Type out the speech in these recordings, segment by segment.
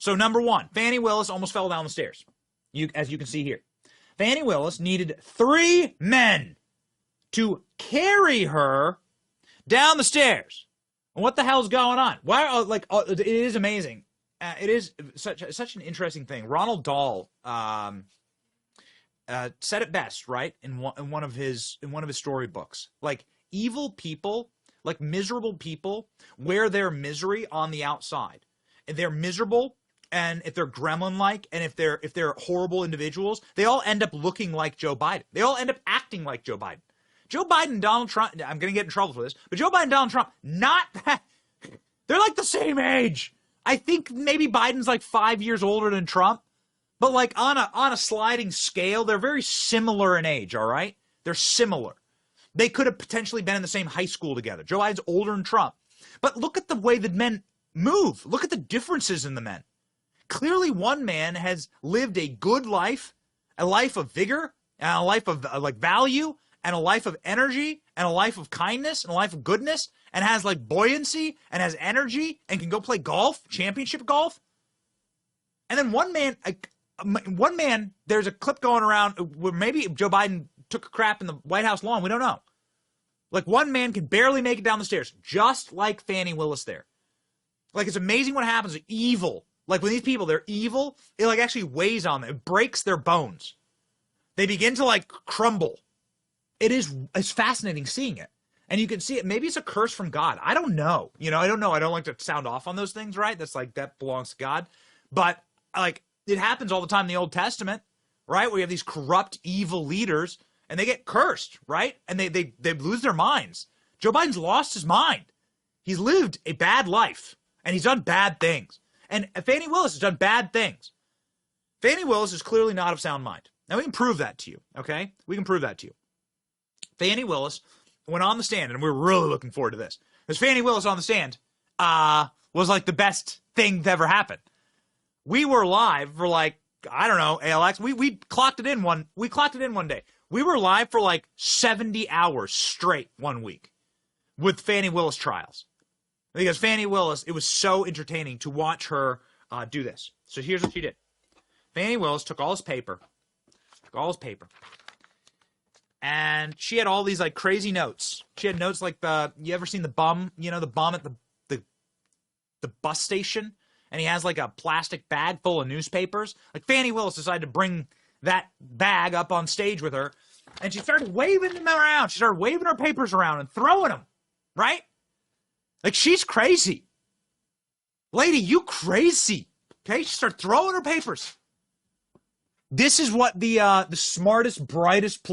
So number one, Fani Willis almost fell down the stairs, as you can see here. Fani Willis needed 3 men to carry her down the stairs. What the hell's going on? Why? It is amazing. It is such an interesting thing. Ronald Dahl said it best, right? In one of his storybooks. Like, evil people, like miserable people, wear their misery on the outside. And they're miserable, and if they're gremlin-like, and if they're horrible individuals, they all end up looking like Joe Biden. They all end up acting like Joe Biden. Joe Biden and Donald Trump, I'm going to get in trouble for this, but Joe Biden and Donald Trump, not that, they're like the same age. I think maybe Biden's like 5 years older than Trump, but like on a sliding scale, they're very similar in age, all right? They're similar. They could have potentially been in the same high school together. Joe Biden's older than Trump. But look at the way the men move. Look at the differences in the men. Clearly one man has lived a good life, a life of vigor, and a life of value, and a life of energy, and a life of kindness, and a life of goodness, and has like buoyancy, and has energy, and can go play golf, championship golf. And then one man, there's a clip going around where maybe Joe Biden took a crap in the White House lawn. We don't know. Like, one man can barely make it down the stairs, just like Fani Willis there. Like, it's amazing what happens. Evil. Like, when these people, they're evil, it like actually weighs on them. It breaks their bones. They begin to like crumble. It's fascinating seeing it. And you can see it. Maybe it's a curse from God. I don't know. I don't know. I don't like to sound off on those things, right? That belongs to God. But like, it happens all the time in the Old Testament, right? Where you have these corrupt, evil leaders, and they get cursed, right? And they lose their minds. Joe Biden's lost his mind. He's lived a bad life, and he's done bad things. And Fani Willis has done bad things. Fani Willis is clearly not of sound mind. Now, we can prove that to you, okay? We can prove that to you. Fani Willis went on the stand, and we're really looking forward to this, because Fani Willis on the stand was like the best thing to ever happen. We were live for like, I don't know, ALX. We clocked it in one day. We were live for like 70 hours straight one week with Fani Willis trials. Because Fani Willis, it was so entertaining to watch her do this. So here's what she did. Fani Willis took all his paper, and she had all these like crazy notes. She had notes like you ever seen the bum, the bum at the bus station? And he has like a plastic bag full of newspapers. Like, Fani Willis decided to bring that bag up on stage with her, and she started waving them around. She started waving her papers around and throwing them, right? Like, she's crazy. Lady, you crazy. Okay? She started throwing her papers. This is what the smartest, brightest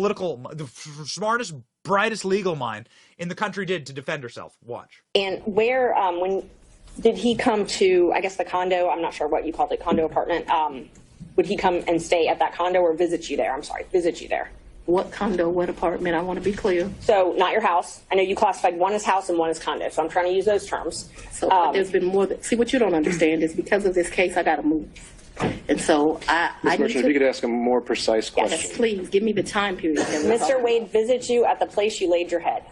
legal mind in the country did to defend herself. Watch. And where, when did he come to, I guess, the condo? I'm not sure what you called it, condo apartment. Would he come and stay at that condo or visit you there? I'm sorry, visit you there. What condo, what apartment? I want to be clear. So, not your house. I know you classified one as house and one as condo, so I'm trying to use those terms. So there's been more see, what you don't understand is because of this case, I got to move. And so I need to... If you could ask a more precise question. Yes, please, give me the time period. Mr. Wade visits you at the place you laid your head.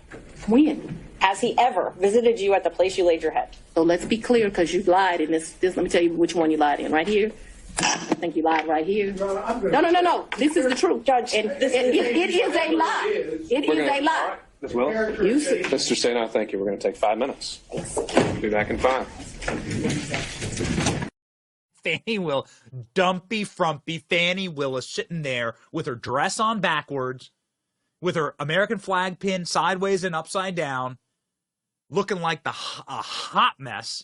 When? Has he ever visited you at the place you laid your head? So let's be clear, because you lied in this. Let me tell you which one you lied in. Right here. I think you lied right here. No. This is the truth, Judge. And it is a lie. It is a lie. Ms. Willis? Mr. Stano, thank you. We're going to take 5 minutes. Be back in 5. Fani Willis, dumpy, frumpy Fani Willis sitting there with her dress on backwards, with her American flag pinned sideways and upside down, looking like a hot mess,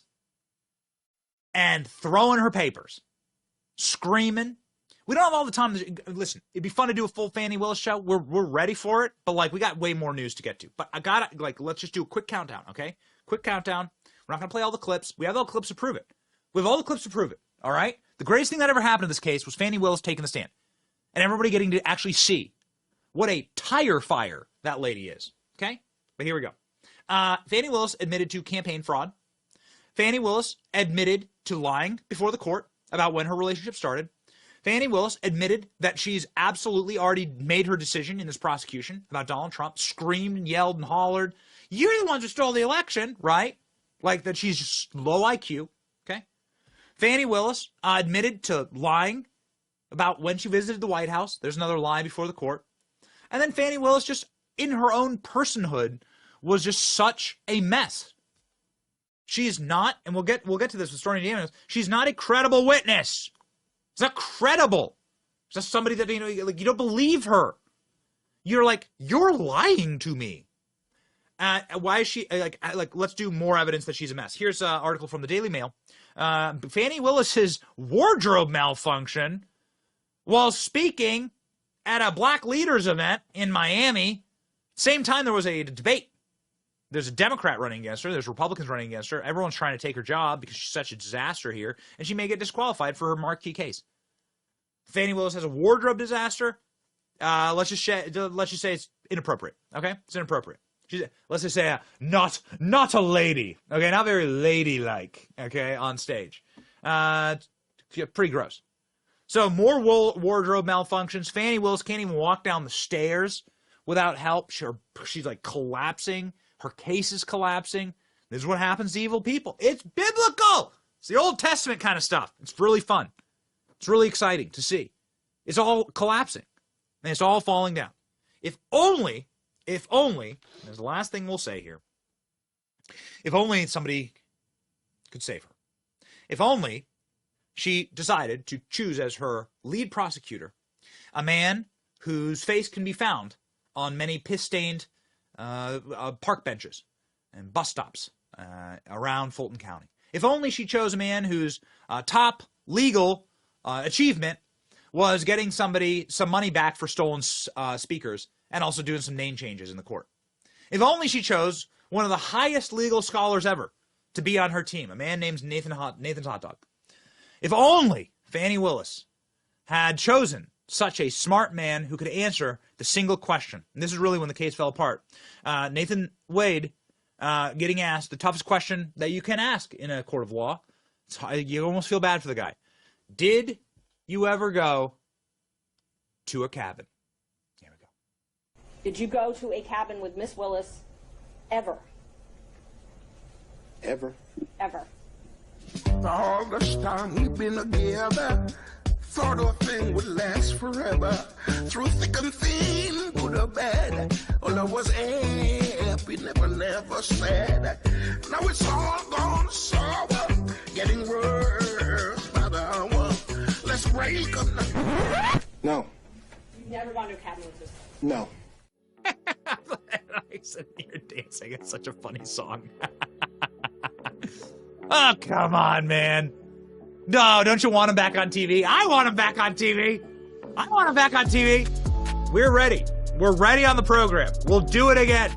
and throwing her papers, screaming. We don't have all the time. Listen, it'd be fun to do a full Fani Willis show. We're ready for it, but like, we got way more news to get to. But I gotta, like, let's just do a quick countdown, okay? Quick countdown. We're not gonna play all the clips. We have all the clips to prove it. We have all the clips to prove it. All right? The greatest thing that ever happened in this case was Fani Willis taking the stand, and everybody getting to actually see what a tire fire that lady is. Okay? But here we go. Fani Willis admitted to campaign fraud. Fani Willis admitted to lying before the court about when her relationship started. Fani Willis admitted that she's absolutely already made her decision in this prosecution about Donald Trump, screamed and yelled and hollered, "You're the ones who stole the election," right? Like that she's just low IQ. Okay? Fannie Willis admitted to lying about when she visited the White House. There's another lie before the court. And then Fannie Willis, just in her own personhood, was just such a mess. She is not, and we'll get to this with Stormy Daniels, she's not a credible witness. It's not credible. It's just somebody that, like, you don't believe her. You're like, you're lying to me. Why is she, let's do more evidence that she's a mess. Here's an article from the Daily Mail. Fannie Willis's wardrobe malfunction while speaking at a Black Leaders event in Miami. Same time there was a debate. There's a Democrat running against her. There's Republicans running against her. Everyone's trying to take her job because she's such a disaster here, and she may get disqualified for her marquee case. Fannie Willis has a wardrobe disaster. Let's just say it's inappropriate. Okay, it's inappropriate. Let's just say not a lady. Okay, not very ladylike. Okay, on stage. Pretty gross. So more wardrobe malfunctions. Fannie Willis can't even walk down the stairs without help. She's like collapsing. Her case is collapsing. This is what happens to evil people. It's biblical. It's the Old Testament kind of stuff. It's really fun. It's really exciting to see. It's all collapsing. And it's all falling down. If only, there's the last thing we'll say here. If only somebody could save her. If only she decided to choose as her lead prosecutor a man whose face can be found on many piss-stained park benches and bus stops around Fulton County. If only she chose a man whose top legal achievement was getting somebody some money back for stolen speakers and also doing some name changes in the court. If only she chose one of the highest legal scholars ever to be on her team, a man named Nathan's Hot Dog. If only Fannie Willis had chosen such a smart man who could answer the single question. And this is really when the case fell apart. Nathan Wade getting asked the toughest question that you can ask in a court of law. You almost feel bad for the guy. Did you ever go to a cabin? Here we go. Did you go to a cabin with Miss Willis ever? Ever? Ever. All this time we've been together, thought a thing would last forever. Through thick and thin, good or bad, all I was happy, never sad. Now it's all gone sour, getting worse by the hour. Let's break up now. No. You've never gone to a cabin with this? No. I said you're dancing. It's such a funny song. Oh, come on, man. No, don't you want him back on TV? I want him back on TV. I want him back on TV. We're ready. We're ready on the program. We'll do it again.